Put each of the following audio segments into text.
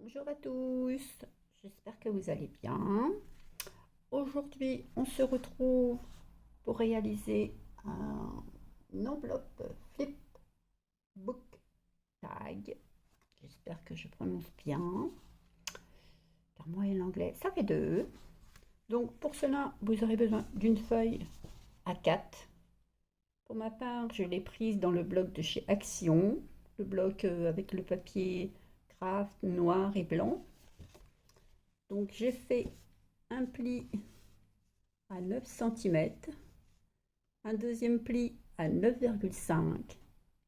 Bonjour à tous, j'espère que vous allez bien. Aujourd'hui, on se retrouve pour réaliser une enveloppe flip book tag. J'espère que je prononce bien, car moi et l'anglais, ça fait deux. Donc pour cela, vous aurez besoin d'une feuille A4. Pour ma part, je l'ai prise dans le bloc de chez Action, le bloc avec le papier craft noir et blanc. Donc j'ai fait un pli à 9 cm, un deuxième pli à 9,5,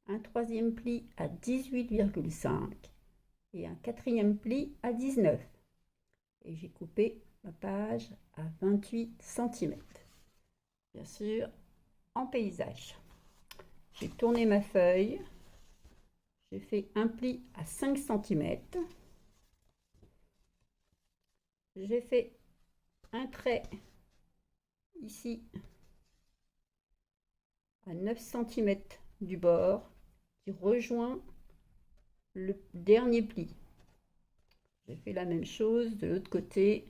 un troisième pli à 18,5 et un quatrième pli à 19. Et j'ai coupé ma page à 28 cm. Bien sûr, en paysage. J'ai tourné ma feuille, j'ai fait un pli à 5 cm, j'ai fait un trait ici à 9 cm du bord qui rejoint le dernier pli. J'ai fait la même chose de l'autre côté,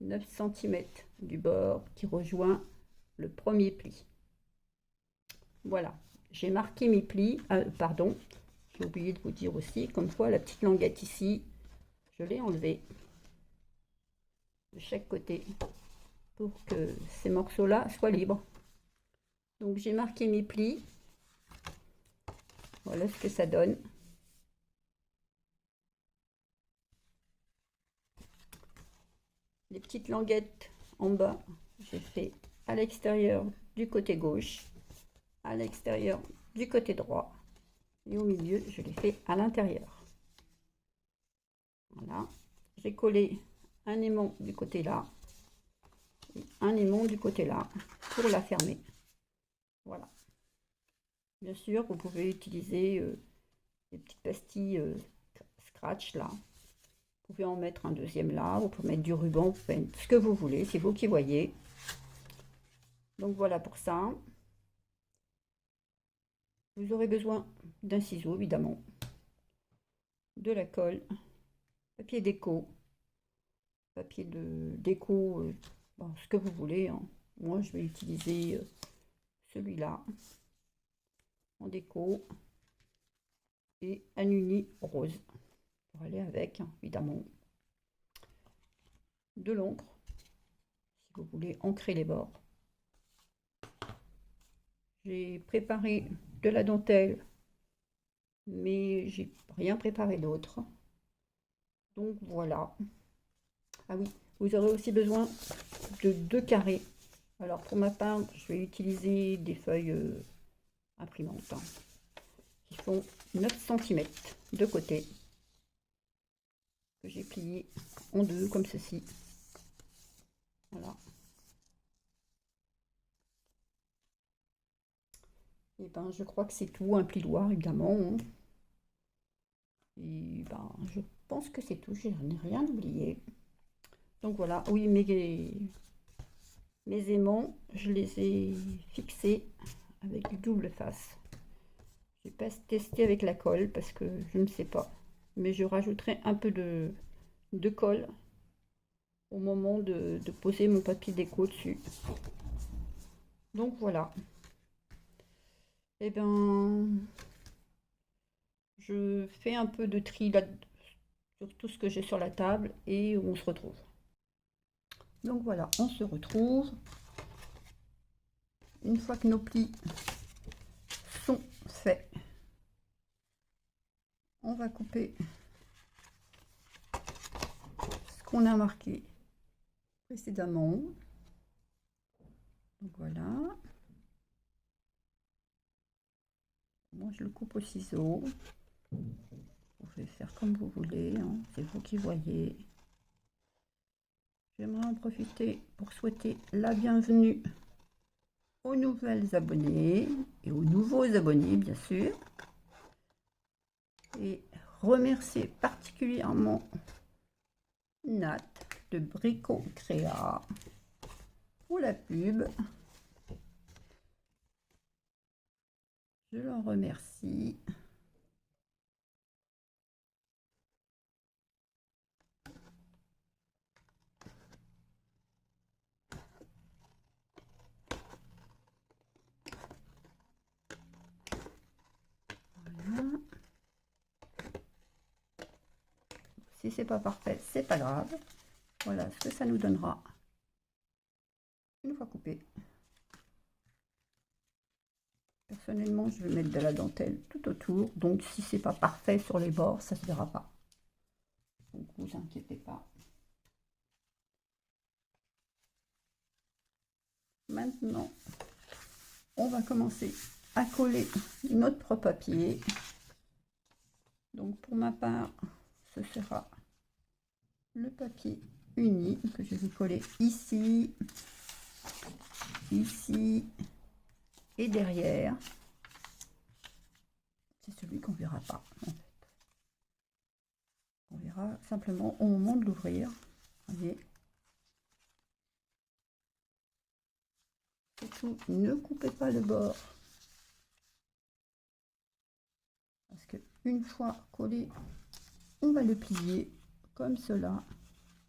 9 cm du bord qui rejoint le premier pli. Voilà, j'ai marqué mes plis. Pardon, j'ai oublié de vous dire aussi, comme quoi la petite languette ici, je l'ai enlevée de chaque côté pour que ces morceaux-là soient libres. Donc j'ai marqué mes plis. Voilà ce que ça donne. Les petites languettes en bas, j'ai fait à l'extérieur du côté gauche, à l'extérieur du côté droit, et au milieu, je l'ai fait à l'intérieur. Voilà, j'ai collé un aimant du côté là, et un aimant du côté là, pour la fermer. Voilà. Bien sûr, vous pouvez utiliser des petites pastilles scratch là. Vous pouvez en mettre un deuxième là, vous pouvez mettre du ruban, vous pouvez mettre ce que vous voulez, c'est vous qui voyez. Donc voilà pour ça. Vous aurez besoin d'un ciseau, évidemment, de la colle, papier déco, papier de déco, bon, ce que vous voulez, hein. Moi, je vais utiliser celui-là en déco et un uni rose pour aller avec, hein, évidemment. De l'encre, si vous voulez ancrer les bords. J'ai préparé de la dentelle, mais j'ai rien préparé d'autre. Donc voilà. Ah oui, vous aurez aussi besoin de 2 carrés. Alors pour ma part, je vais utiliser des feuilles imprimantes, hein, qui font 9 cm de côté, que j'ai plié en deux comme ceci. Voilà. Et ben je crois que c'est tout, un plioir évidemment, hein. Et ben je pense que c'est tout, je n'ai rien oublié. Donc voilà, oui, mes aimants, je les ai fixés avec du double face. Je n'ai pas testé avec la colle parce que je ne sais pas. Mais je rajouterai un peu de colle au moment de poser mon papier déco dessus. Donc voilà. Et bien, je fais un peu de tri là sur tout ce que j'ai sur la table et on se retrouve. Donc voilà, on se retrouve. Une fois que nos plis sont faits, on va couper ce qu'on a marqué précédemment. Donc voilà. Moi, je le coupe au ciseau. Vous pouvez faire comme vous voulez, hein, c'est vous qui voyez. J'aimerais en profiter pour souhaiter la bienvenue aux nouvelles abonnés et aux nouveaux abonnés, bien sûr. Et remercier particulièrement Nat de Brico Créa pour la pub. Je l'en remercie. Si c'est pas parfait, c'est pas grave. Voilà ce que ça nous donnera une fois coupé. Personnellement, je vais mettre de la dentelle tout autour, donc si c'est pas parfait sur les bords, ça se verra pas. Donc vous inquiétez pas. Maintenant, on va commencer à coller notre papier. Donc pour ma part, ce sera le papier uni que je vais coller ici, ici et derrière. C'est celui qu'on verra pas en fait. On verra simplement au moment de l'ouvrir. Voyez. Surtout, ne coupez pas le bord. Parce que une fois collé, on va le plier comme cela.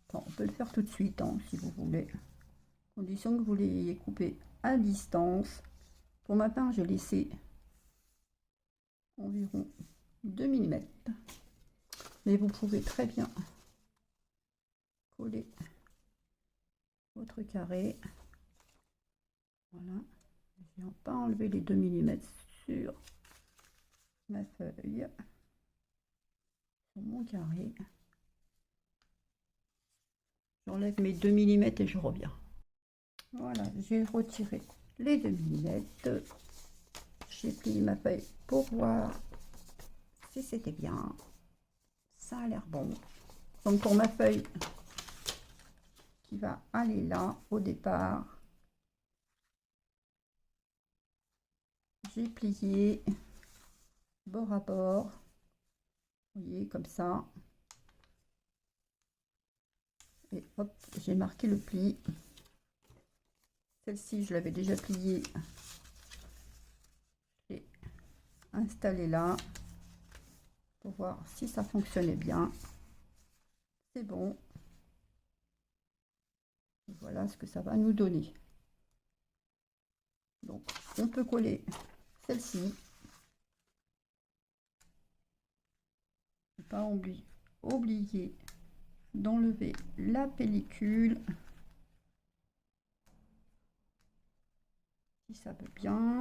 Enfin, on peut le faire tout de suite hein, si vous voulez. Condition que vous l'ayez coupé à distance. Pour ma part, j'ai laissé environ 2 mm. Mais vous pouvez très bien coller votre carré. Voilà. Je n'ai pas enlevé les 2 mm sur ma feuille, sur mon carré. J'enlève mes 2 mm et je reviens. Voilà, j'ai retiré les 2 mm. J'ai plié ma feuille pour voir si c'était bien. Ça a l'air bon. Donc pour ma feuille qui va aller là au départ, j'ai plié bord à bord. Vous voyez, comme ça. Et hop, j'ai marqué le pli. Celle-ci, je l'avais déjà pliée. J'ai installé là pour voir si ça fonctionnait bien. C'est bon. Et voilà ce que ça va nous donner. Donc, on peut coller celle-ci. Pas oublier d'enlever la pellicule. Si ça veut bien.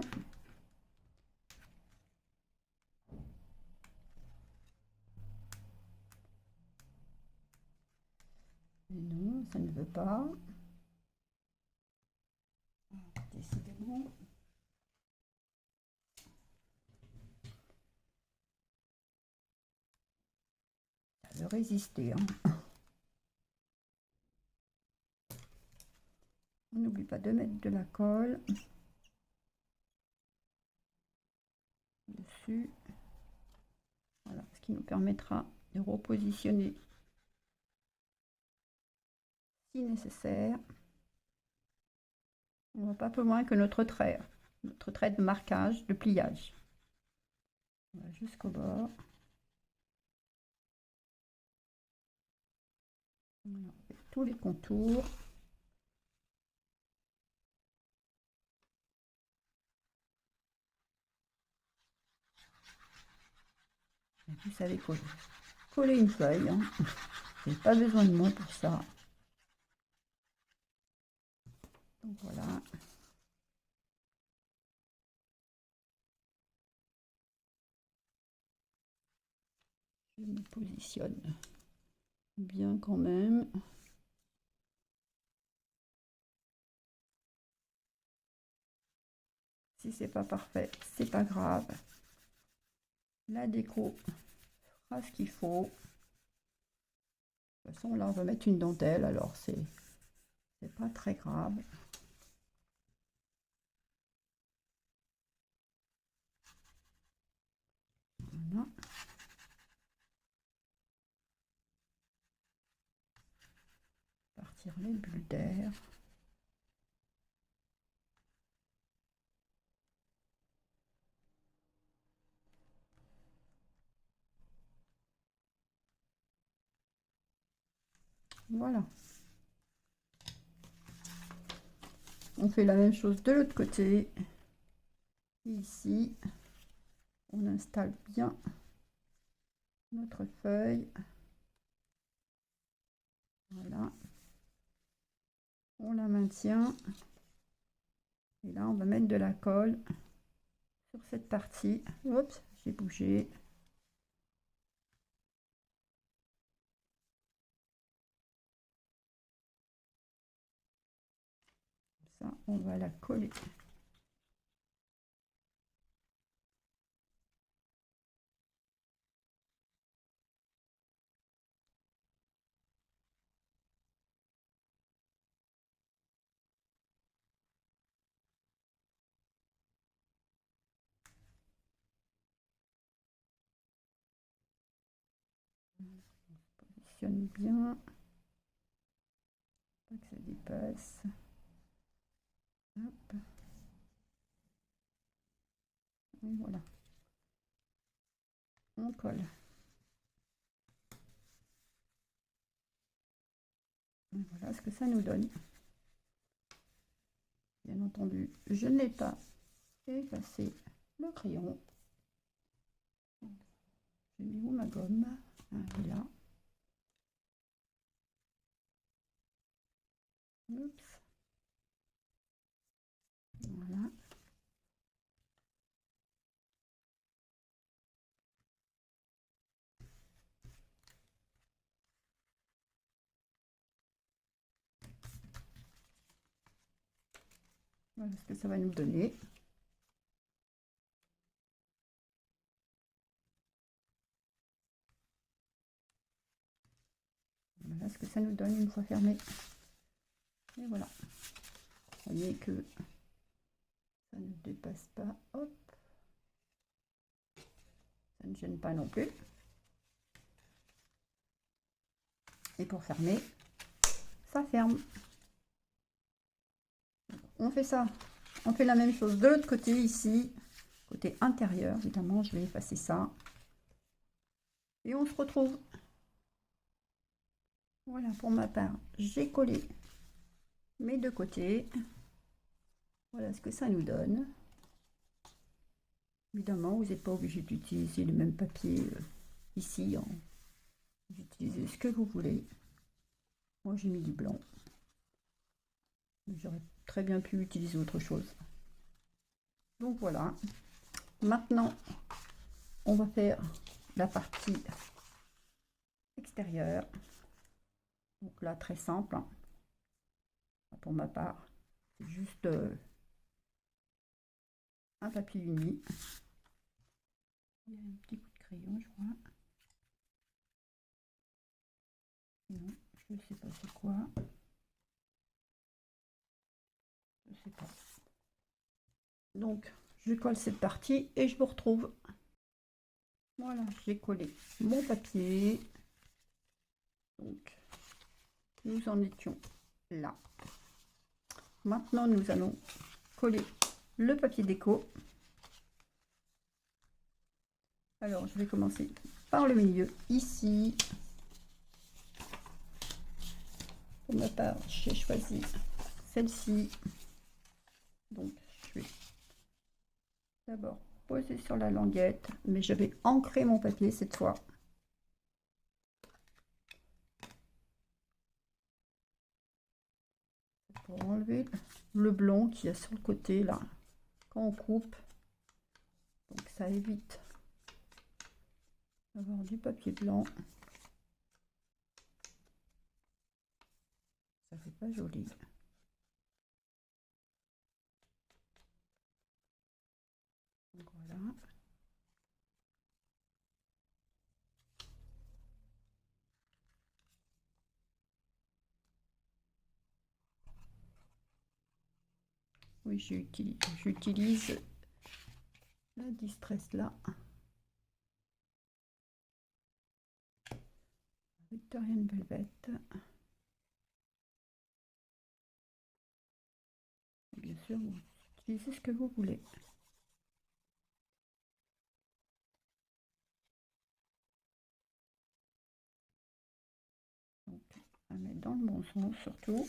Mais non, ça ne veut pas. Décidément. Ça veut résister. Hein. On n'oublie pas de mettre de la colle dessus. Voilà, ce qui nous permettra de repositionner si nécessaire. On va pas plus loin que notre trait de marquage, de pliage. Voilà, jusqu'au bord. Voilà, on fait tous les contours. Et vous savez coller une feuille. Hein. Vous n'avez pas besoin de moi pour ça. Donc voilà. Je me positionne bien quand même. Si c'est pas parfait, c'est pas grave. La déco fera ce qu'il faut. De toute façon, là, on va mettre une dentelle, alors c'est pas très grave. Voilà. Partir les bulles d'air. Voilà. On fait la même chose de l'autre côté. Ici, on installe bien notre feuille. Voilà. On la maintient. Et là, on va mettre de la colle sur cette partie. Oups, j'ai bougé. Ça, on va la coller. Positionne bien. Pas que ça dépasse. Hop. Et voilà. On colle. Et voilà ce que ça nous donne. Bien entendu, je n'ai pas effacé le crayon. J'ai mis où ma gomme? Là. Oups. Voilà. Voilà ce que ça va nous donner. Voilà ce que ça nous donne une fois fermé. Et voilà. Vous voyez que ça ne dépasse pas. Hop. Ça ne gêne pas non plus. Et pour fermer, ça ferme. On fait ça. On fait la même chose de l'autre côté ici. Côté intérieur, évidemment, je vais effacer ça. Et on se retrouve. Voilà, pour ma part, j'ai collé mes deux côtés. Voilà ce que ça nous donne. Évidemment, vous n'êtes pas obligé d'utiliser le même papier ici. Vous utilisez ce que vous voulez. Moi, j'ai mis du blanc. J'aurais très bien pu utiliser autre chose. Donc voilà. Maintenant, on va faire la partie extérieure. Donc là, très simple. Pour ma part, c'est juste un papier uni. Il y a un petit coup de crayon, je crois. Non, je ne sais pas c'est quoi. Je ne sais pas. Donc, je colle cette partie et je vous retrouve. Voilà, j'ai collé mon papier. Donc, nous en étions là. Maintenant, nous allons coller le papier déco. Alors, je vais commencer par le milieu, ici. Pour ma part, j'ai choisi celle-ci. Donc, je vais d'abord poser sur la languette, mais je vais ancrer mon papier cette fois. Pour enlever le blanc qui est sur le côté là, quand on coupe. Donc, ça évite d'avoir du papier blanc. Ça fait pas joli. Donc voilà. Oui, j'utilise la Distress là. Victorian Velvet. Bien sûr, vous utilisez ce que vous voulez. Donc, à mettre dans le bon sens surtout.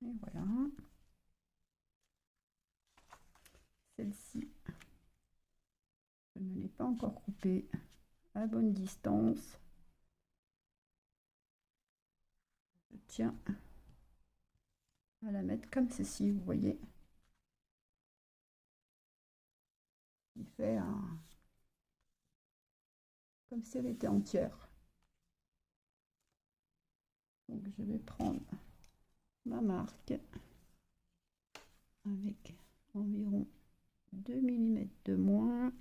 Et voilà. Celle-ci, je ne l'ai pas encore coupée à bonne distance. Je tiens à la mettre comme ceci, vous voyez. Il fait un... comme si elle était entière. Donc je vais prendre ma marque avec environ 2 mm de moins.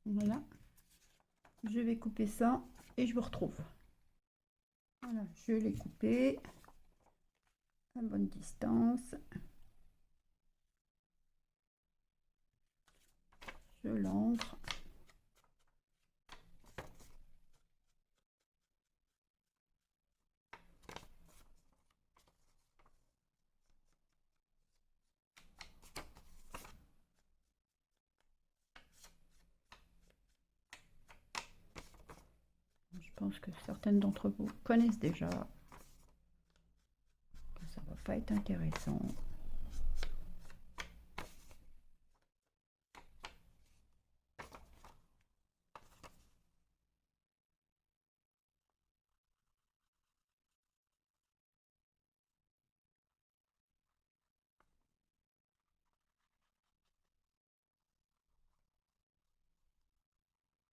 Voilà. Je vais couper ça et je vous retrouve. Voilà, je l'ai coupé à bonne distance. Je l'ancre. Je pense que certaines d'entre vous connaissent déjà. Ça va pas être intéressant.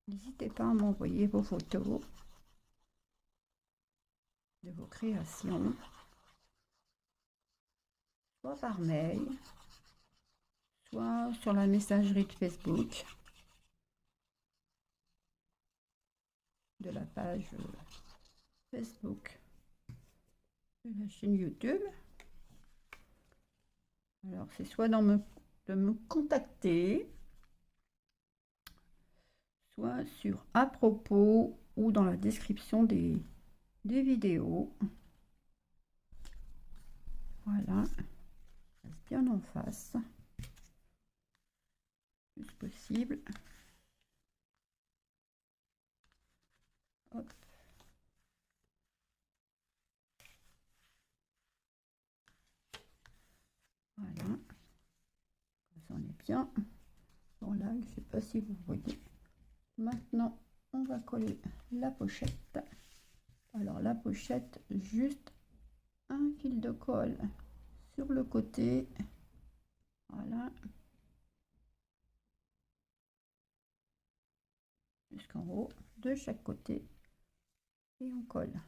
N'hésitez pas à m'envoyer vos photos de vos créations, soit par mail, soit sur la messagerie de Facebook de la page Facebook de la chaîne YouTube. Alors c'est soit de me contacter, soit sur à propos ou dans la description des vidéos. Voilà, reste bien en face, le plus possible. Hop. Voilà, ça en est bien. Bon là, je ne sais pas si vous voyez. Maintenant, on va coller la pochette. Alors la pochette, juste un fil de colle sur le côté. Voilà. Jusqu'en haut, de chaque côté. Et on colle.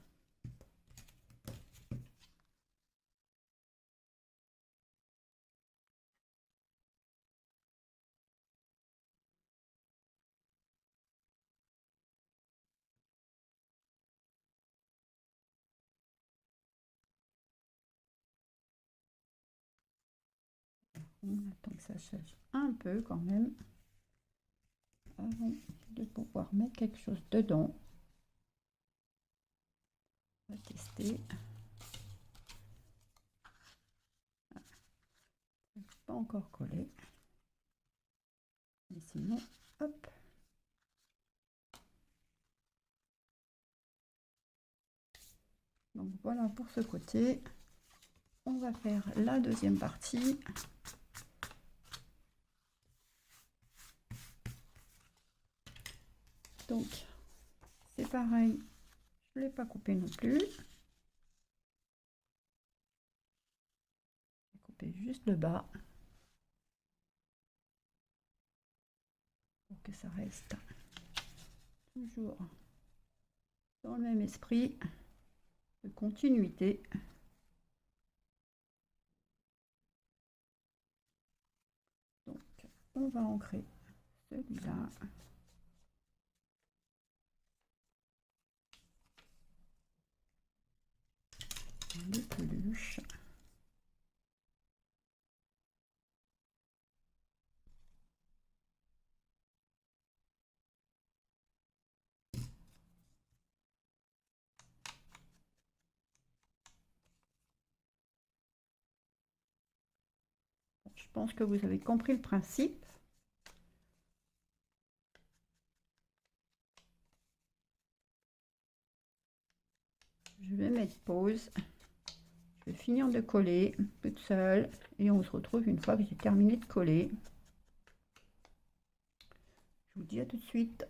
On attend que ça sèche un peu quand même avant de pouvoir mettre quelque chose dedans. On va tester. Pas encore collé. Mais sinon, hop. Donc voilà pour ce côté. On va faire la deuxième partie. Donc c'est pareil, je ne l'ai pas coupé non plus. Je vais couper juste le bas pour que ça reste toujours dans le même esprit de continuité. Donc on va ancrer celui-là. Le peluche. Je pense que vous avez compris le principe. Je vais mettre pause. Je Je vais finir de coller toute seule et on se retrouve une fois que j'ai terminé de coller. Je vous dis à tout de suite.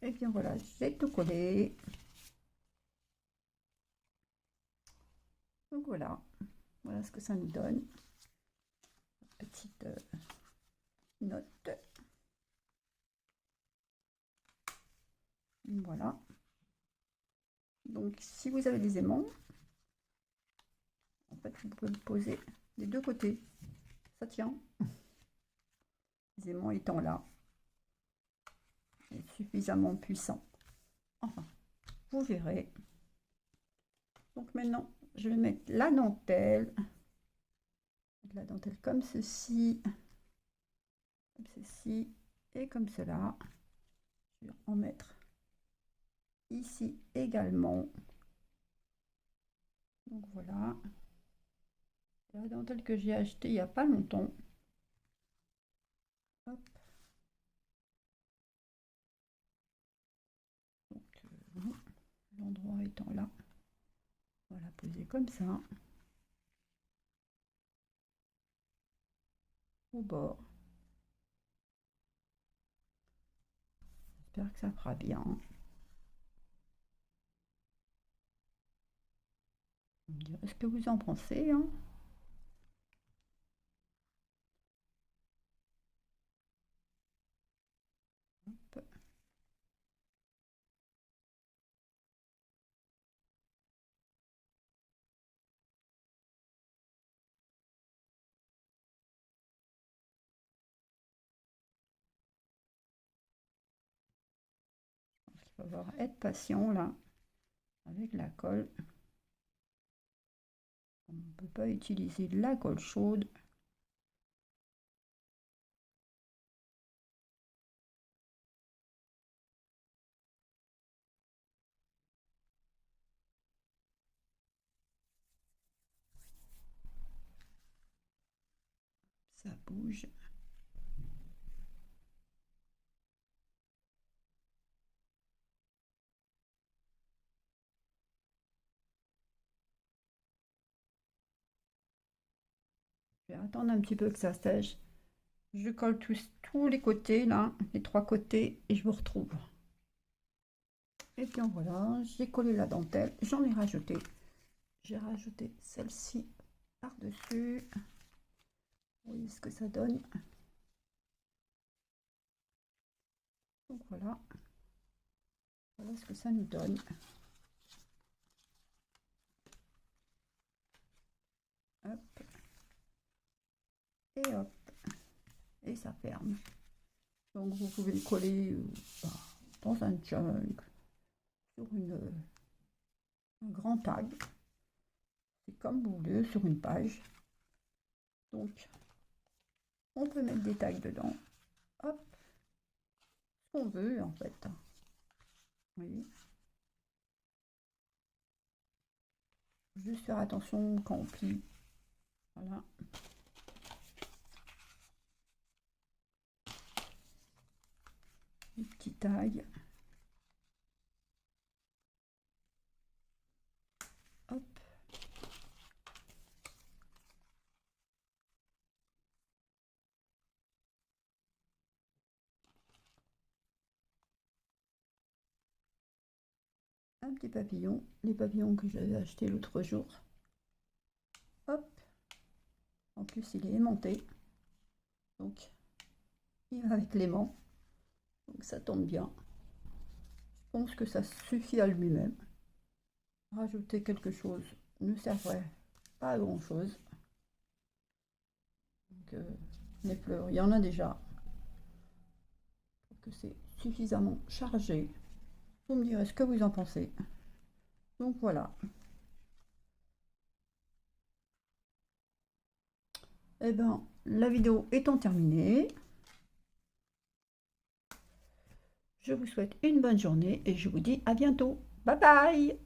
Et bien voilà, j'ai tout collé. Donc voilà, voilà ce que ça nous donne. Petite note. Voilà. Donc si vous avez des aimants, en fait vous pouvez le poser des deux côtés. Ça tient. Les aimants étant là, est suffisamment puissant. Enfin, vous verrez. Donc maintenant, je vais mettre la dentelle comme ceci, et comme cela. Je vais en mettre ici également. Donc voilà, la dentelle que j'ai achetée il n'y a pas longtemps. Hop. Donc l'endroit étant là, on va la poser comme ça au bord. J'espère que ça fera bien. Vous me direz ce que vous en pensez, hein. Hop. Il va falloir être patient là avec la colle. On ne peut pas utiliser la colle chaude. Ça bouge. Je vais attendre un petit peu que ça sèche. Je colle tous les côtés là, les trois côtés, et je vous retrouve. Et bien voilà, j'ai collé la dentelle, j'en ai rajouté. J'ai rajouté celle-ci par-dessus. Vous voyez ce que ça donne. Donc voilà. Voilà ce que ça nous donne. Hop. Et hop. Et ça ferme. Donc vous pouvez le coller dans un junk, sur un grand tag. C'est comme vous voulez, sur une page. Donc on peut mettre des tags dedans. Hop. Ce qu'on veut en fait. Vous voyez. Juste faire attention quand on plie. Voilà. Les petits tags. Hop. Un petit papillon, les papillons que j'avais acheté l'autre jour. Hop. En plus, il est aimanté. Donc, il va avec l'aimant. Donc, ça tombe bien. Je pense que ça suffit à lui-même. Rajouter quelque chose ne servirait pas à grand chose. Donc, les fleurs, il y en a déjà. Que c'est suffisamment chargé. Vous me direz ce que vous en pensez. Donc voilà. Et ben, la vidéo étant terminée, je vous souhaite une bonne journée et je vous dis à bientôt. Bye bye!